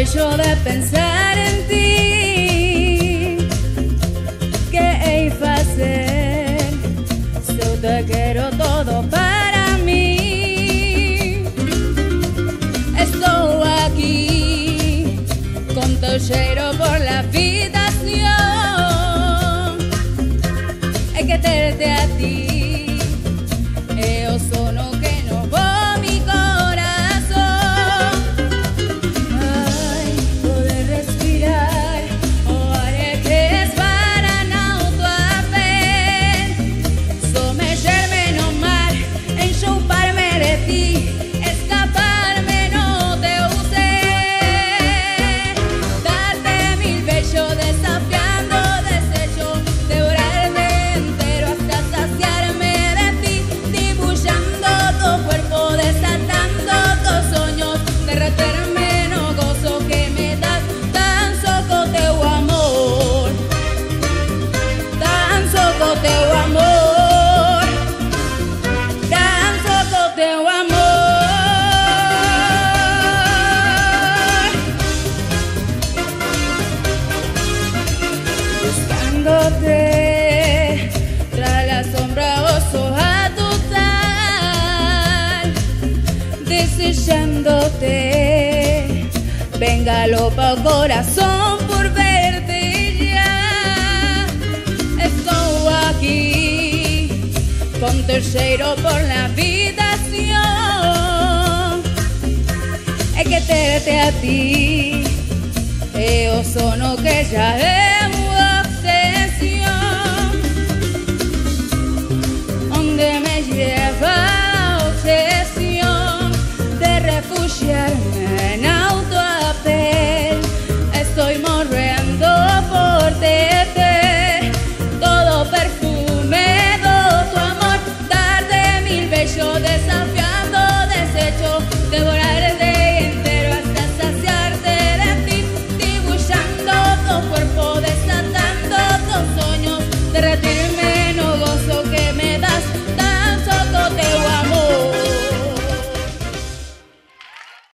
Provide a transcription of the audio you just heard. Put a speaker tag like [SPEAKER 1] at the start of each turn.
[SPEAKER 1] bello de pensar en ti. Que hei facer se eu te quero todo para mí. Estou aquí con teu cheiro por la habitación. É que terte a ti é o sono que non vou mi corazón. Ai, poder respirar o aire que es para nauto a ver. Somergerme no mar, enxuparme de ti, escaparme no teu ser. Darte mil besos desafiando desecho, devorarte entero hasta saciarme de ti, dibujando tu cuerpo, desatando tus sueños, derreterme no gozo que me das, tan soco teu amor, tan soco teu amor, tan soco teu amor. Buscándote tras la sombra oso a total, desechándote, venga lopa o corazón por verte ya. Estou aquí con terceiro por la habitación. É que terte a ti é o sono que já é uma obsesión. Onde me lleva a obsesión de refugiarme en autoapel. Estoy morrendo por terte, todo perfume do tu amor, darte mil besos desafiantes.